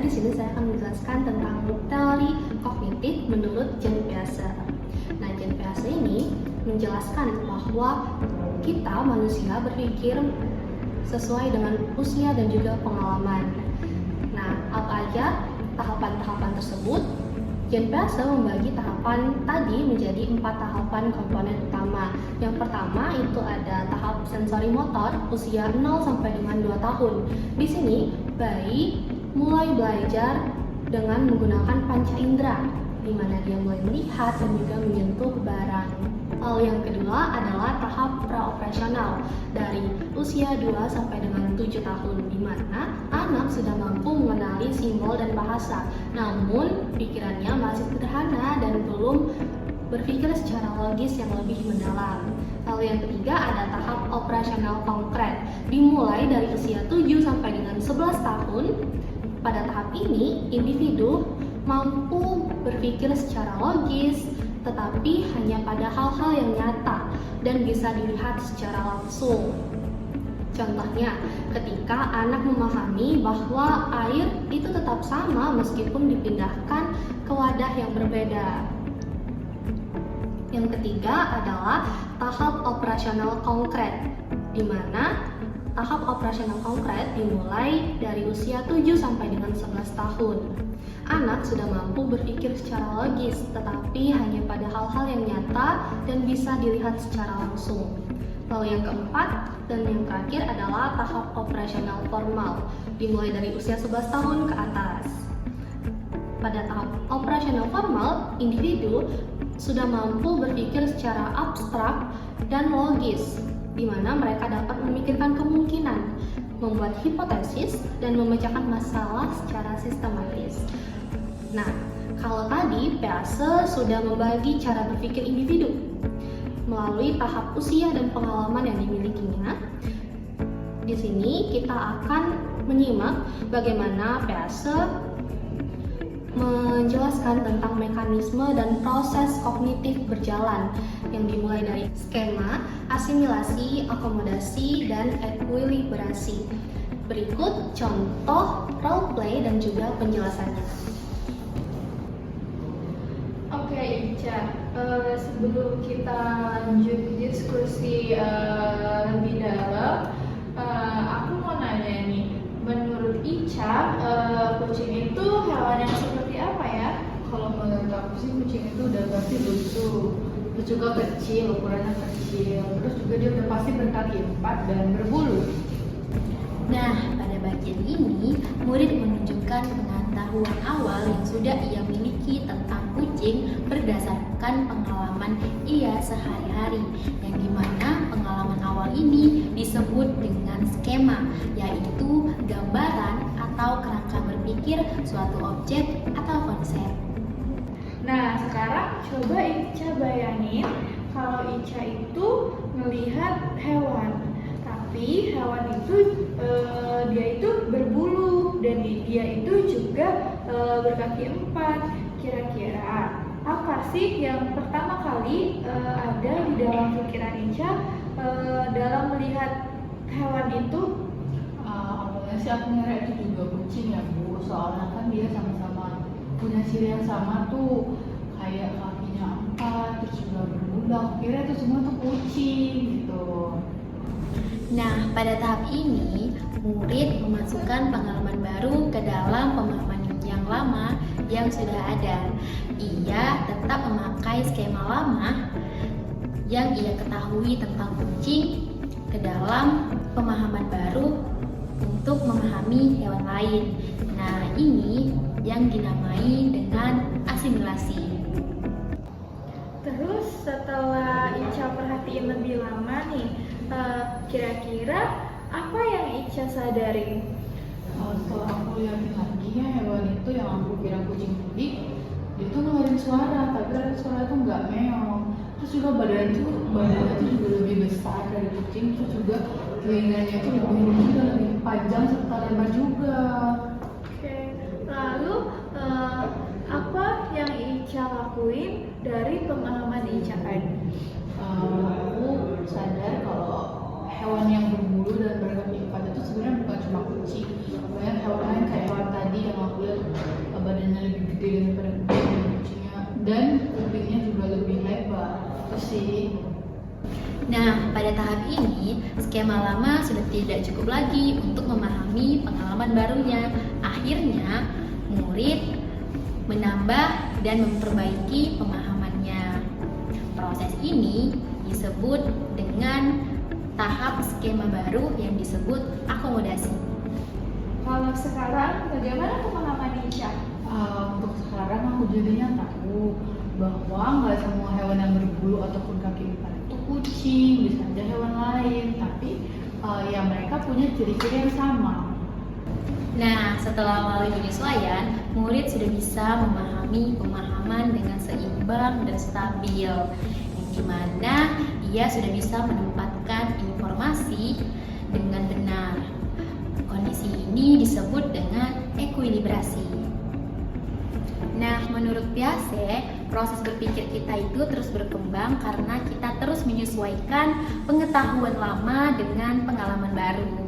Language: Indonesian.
di sini saya akan menjelaskan tentang teori kognitif menurut Jean Piaget. Nah, Jean Piaget ini menjelaskan bahwa kita manusia berpikir sesuai dengan usia dan juga pengalaman. Nah, apa aja tahapan-tahapan tersebut? Jean Piaget membagi tahapan tadi menjadi 4 tahapan komponen utama. Yang pertama itu ada tahap sensori motor usia 0 sampai dengan 2 tahun. Di sini bayi mulai belajar dengan menggunakan panca indera, di mana dia mulai melihat dan juga menyentuh barang. Lalu yang kedua adalah tahap praoperasional dari usia 2 sampai dengan 7 tahun, di mana anak sudah mampu mengenali simbol dan bahasa, namun pikirannya masih sederhana dan belum berpikir secara logis yang lebih mendalam. Lalu yang ketiga ada tahap operasional konkret, dimulai dari usia 7 sampai dengan 11 tahun. Pada tahap ini, individu mampu berpikir secara logis, tetapi hanya pada hal-hal yang nyata dan bisa dilihat secara langsung. Contohnya, ketika anak memahami bahwa air itu tetap sama meskipun dipindahkan ke wadah yang berbeda. Yang ketiga adalah tahap operasional konkret, di mana tahap operasional konkret dimulai dari usia 7 sampai dengan 11 tahun. Anak sudah mampu berpikir secara logis, tetapi hanya pada hal-hal yang nyata dan bisa dilihat secara langsung. Lalu yang keempat dan yang terakhir adalah tahap operasional formal, dimulai dari usia 11 tahun ke atas. Pada tahap operasional formal, individu sudah mampu berpikir secara abstrak dan logis, di mana mereka dapat memikirkan kemungkinan, membuat hipotesis, dan memecahkan masalah secara sistematis. Nah, kalau tadi Piaget sudah membagi cara berpikir individu melalui tahap usia dan pengalaman yang dimilikinya. Di sini kita akan menyimak bagaimana Piaget menjelaskan tentang mekanisme dan proses kognitif berjalan yang dimulai dari skema, asimilasi, akomodasi, dan ekuilibrasi. Berikut contoh role play dan juga penjelasannya. Oke, Ica, sebelum kita lanjut diskusi lebih dalam, aku mau nanya nih, menurut Ica, kucing itu hewan yang seperti apa ya? Kalau menurut aku sih kucing itu udah pasti lucu, terus juga kecil, ukurannya kecil, terus juga dia udah pasti berkaki 4 dan berbulu. Nah, pada bagian ini, murid menunjukkan pengetahuan awal yang sudah ia miliki tentang kucing berdasarkan pengalaman ia sehari-hari, yang dimana pengalaman awal ini disebut dengan skema, yaitu gambaran atau kerangka berpikir suatu objek atau konsep. Nah, sekarang coba Ica bayangin kalau Ica itu melihat hewan, tapi hewan itu dia itu berbulu dan dia itu juga berkaki 4. Kira-kira apa sih yang pertama kali ada di dalam pikiran Ica dalam melihat hewan itu? Awalnya sih aku ngira itu juga kucing ya Bu, soalnya kan dia sama-sama punya ciri yang sama tuh, kayak kakinya 4, terus juga berbulu. Aku kira itu semua tuh kucing gitu. Nah, pada tahap ini, murid memasukkan pengalaman baru ke dalam pemahaman yang lama yang sudah ada. Ia tetap memakai skema lama yang ia ketahui tentang kucing ke dalam pemahaman baru untuk memahami hewan lain. Nah, ini yang dinamai dengan asimilasi. Terus setelah Ica perhatiin lebih lama nih, kira-kira apa yang Ica sadari? Setelah aku lihatin lagi ya, hewan itu yang aku kira kucing tadi, dia tuh ngeluarin suara, tapi ternyata suara itu nggak meong. Terus juga badannya tuh juga lebih besar dari kucing, terus juga telinganya itu lebih panjang serta lebar juga. Oke, lalu apa yang Ica lakuin dari pemahaman Ica tadi? Aku sadar kalau hewan yang berbulu dan berkaki 4 itu sebenarnya bukan cuma kucing, banyak hewan lain kayak hewan tadi yang aku lihat gitu sih. Nah, pada tahap ini, skema lama sudah tidak cukup lagi untuk memahami pengalaman barunya. Akhirnya, murid menambah dan memperbaiki pemahamannya. Proses ini disebut dengan tahap skema baru yang disebut akomodasi. Kalau sekarang bagaimana pemahaman Ica? Untuk sekarang aku jadinya tahu bahwa nggak semua hewan yang berbulu ataupun kaki empat itu kucing, bisa aja hewan lain, tapi ya mereka punya ciri-ciri yang sama. Nah, setelah melalui penyesuaian, murid sudah bisa memahami pemahaman dengan seimbang dan stabil, yang dimana ia sudah bisa menempatkan informasi dengan benar. Kondisi ini disebut dengan ekuilibrasi. Nah, menurut Piaget, proses berpikir kita itu terus berkembang karena kita terus menyesuaikan pengetahuan lama dengan pengalaman baru.